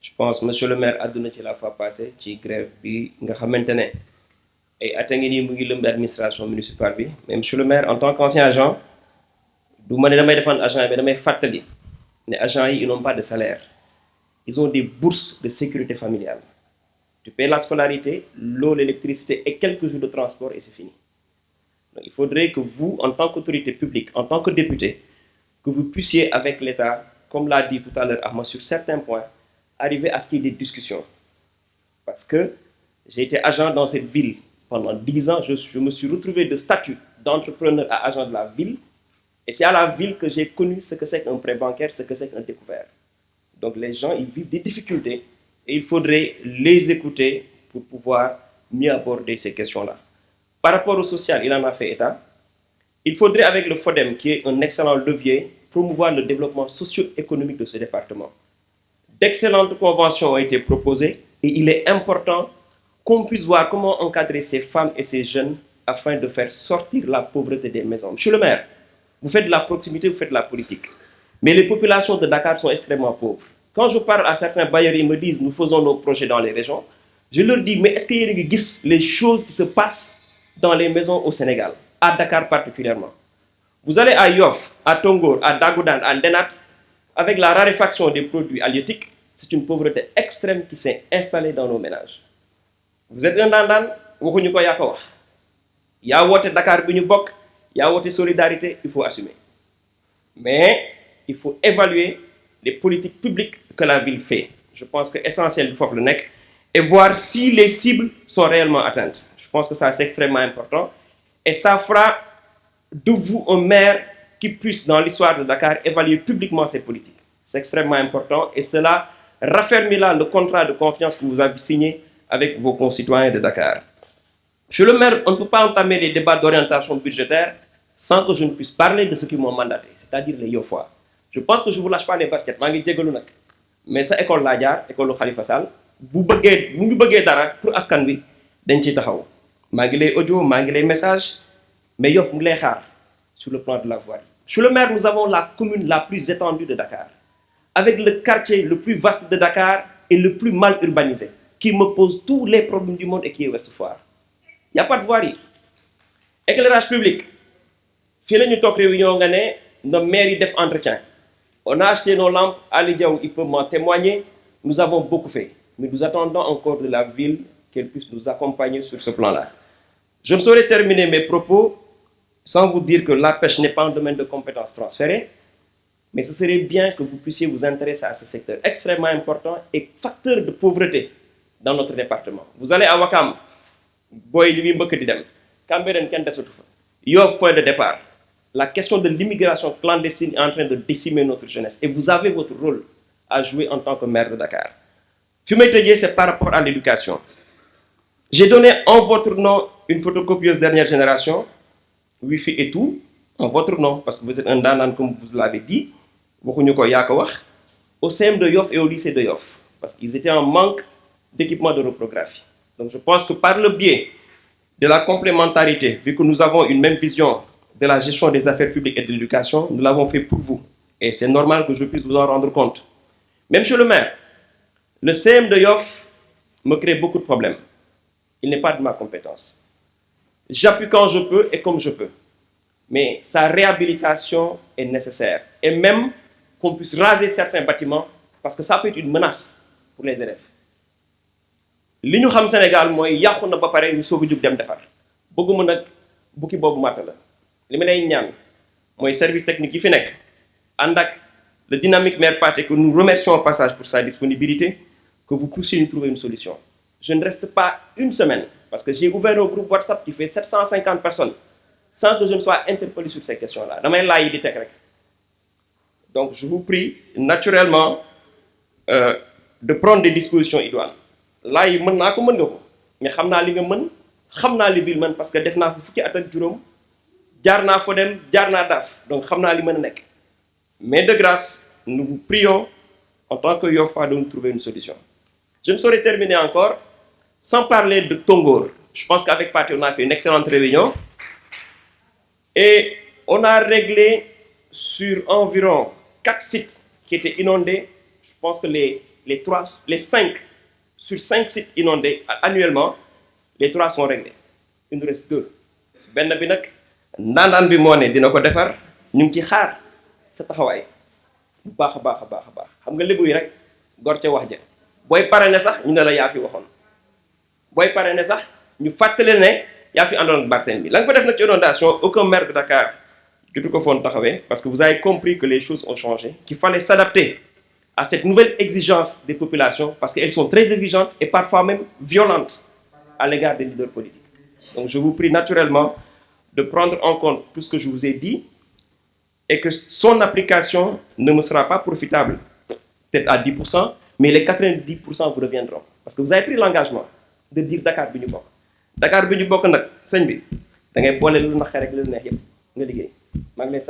Je pense monsieur le maire àdduna ci la fois passée ci grève bi nga xamante ne ay at a ngi nii mu ngi lëmb administration municipale bi mais monsieur le maire en tant qu'ancien agent du ma ne damay défendre agent yi mais damay fàttali ne agents yi ils n'ont pas de salaire ils ont des bourses de sécurité familiale tu paies la scolarité l'eau l'électricité et quelques jours de transport et c'est fini. Donc, il faudrait que vous en tant qu'autorité publique en tant que député que vous puissiez avec l'État comme l'a dit tout à l'heure Ahmed sur certains points arriver à ce qu'il y ait des discussions parce que j'ai été agent dans cette ville pendant 10 ans, je me suis retrouvé de statut d'entrepreneur à agent de la ville et c'est à la ville que j'ai connu ce que c'est qu'un prêt bancaire, ce que c'est qu'un découvert. Donc les gens, ils vivent des difficultés et il faudrait les écouter pour pouvoir mieux aborder ces questions-là. Par rapport au social, il en a fait état. Il faudrait avec le FODEM, qui est un excellent levier, promouvoir le développement socio-économique de ce département. D'excellentes conventions ont été proposées et il est important qu'on puisse voir comment encadrer ces femmes et ces jeunes afin de faire sortir la pauvreté des maisons. Monsieur le maire, vous faites de la proximité, vous faites de la politique. Mais les populations de Dakar sont extrêmement pauvres. Quand je parle à certains bailleurs, ils me disent nous faisons nos projets dans les régions. Je leur dis mais est-ce qu'il y a les choses qui se passent dans les maisons au Sénégal, à Dakar particulièrement? Vous allez à Yoff, à Tongor, à Dagoudane, à Ndenat, avec la raréfaction des produits halieutiques, c'est une pauvreté extrême qui s'est installée dans nos ménages. Vous êtes un dandan, waxuñu ko yaa ko wax. Yaa woote Dakar bi ñu bokk, yaa woote solidarité, il faut assumer. Mais il faut évaluer les politiques publiques que la ville fait. Je pense que l'essentiel du FOF le NEC et voir si les cibles sont réellement atteintes. Je pense que ça c'est extrêmement important et ça fera de vous un maire qui puisse dans l'histoire de Dakar évaluer publiquement ses politiques. C'est extrêmement important et cela raffermira le contrat de confiance que vous avez signé avec vos concitoyens de Dakar. Monsieur le maire, on ne peut pas entamer les débats d'orientation budgétaire sans que je ne puisse parler de ce qui m'ont mandaté, c'est-à-dire les Yofois. Je pense que je ne vous lâche pas les baskets, mais ça école la jaar, école Khalifa Sall, bu ngi bëggee dara pour askan wi dañ ci taxaw. Maa ngi lay audio, maa ngi lay message, mais Yoff mu ngi lay xaar sur le plan de la voirie. Monsieur le maire, nous avons la commune la plus étendue de Dakar, avec le quartier le plus vaste de Dakar et le plus mal urbanisé, qui me pose tous les problèmes du monde et qui est Ouest Foire. Il n'y a pas de voirie. Éclairage public. Fii la ñu toog réunion nga ne nos maires yi def entretien. On a acheté nos lampes, Ali Diaw, il peut m'en témoigner. Nous avons beaucoup fait. Mais nous attendons encore de la ville qu'elle puisse nous accompagner sur ce plan-là. Je ne saurais terminer mes propos sans vous dire que la pêche n'est pas un domaine de compétences transférées, mais ce serait bien que vous puissiez vous intéresser à ce secteur extrêmement important et facteur de pauvreté dans notre département. Vous allez à Wakam, Boy li mbëkk di dem, Cambérène kenn desatu fa. Yoff point de départ. La question de l'immigration clandestine est en train de décimer notre jeunesse et vous avez votre rôle à jouer en tant que maire de Dakar. Fumeteje, c'est par rapport à l'éducation. J'ai donné en votre nom une photocopieuse dernière génération, Wi-Fi et tout, en votre nom, parce que vous êtes un dandan comme vous l'avez dit, au CM de Yoff et au lycée de Yoff, parce qu'ils étaient en manque d'équipement de reprographie. Donc je pense que par le biais de la complémentarité, vu que nous avons une même vision de la gestion des affaires publiques et de l'éducation, nous l'avons fait pour vous. Et c'est normal que je puisse vous en rendre compte. Mais monsieur le maire, le CM de Yoff me crée beaucoup de problèmes. Il n'est pas de ma compétence. J'appuie quand je peux et comme je peux. Mais sa réhabilitation est nécessaire. Et même qu'on puisse raser certains bâtiments, parce que ça peut être une menace pour les élèves. Li ñu xam Sénégal mooy yàqu na ba pare ñu soog a jug dem defar bëgguma nag bukki boobu matt la li ma lay ñaan mooy service technique yi fi nekk ànd ak le dynamique maire Pathé que nous remercions au passage pour sa disponibilité que vous puissiez nous trouver une solution. Je ne reste pas une semaine parce que j'ai ouvert un groupe WhatsApp qui fait 750 personnes sans que je ne sois interpellé sur ces questions-là damay laaj yi di teg rek. Donc je vous prie naturellement de prendre des dispositions idoines. Là yi mën naa ko mën nga ko mais xam naa li nga mën xam naa li ville mën parce que def naa fa fukki at ak juróom jaar naa fa dem jaar naa daaf donc xam naa li mën a nekk mais de grâce nous vous prions en tant que Yoffois de nous trouver une solution. Je ne saurais terminer encore sans parler de Tongor. Je pense qu'avec Pathé on a fait une excellente réunion et on a réglé sur environ 4 sites qui étaient inondés. Je pense que les les 5 sur 5 sites inondés annuellement, les 3 sont réglés. Il nous reste 2. benn bi nag ndaandaan bi moo ne dina ko defar ñu ngi ci xaar sa taxawaay bu baax a baax a baax a baax xam nga lébu yi rek gor ca wax ja booy pare ne sax ñu ne la yaa fi waxoon booy pare ne sax ñu fàttali ne yaa fi àndoon ak Barthélemy bi la nga fa def nag ci inondation aucun maire de Dakar jotu ko foon taxawee parce que vous avez compris que les choses ont changé qu'il fallait s'adapter à cette nouvelle exigence des populations parce qu'elles sont très exigeantes et parfois même violentes à l'égard des leaders politiques. Donc je vous prie naturellement de prendre en compte tout ce que je vous ai dit et que son application ne me sera pas profitable, peut-être à 10%, mais les 90% vous reviendront. Parce que vous avez pris l'engagement de dire Dakar bi ñu bokk. Dakar bi ñu bokk nag sëñ bi da ngay boole lu naqare rek lu neex yëpp nga liggéey maa ngi lay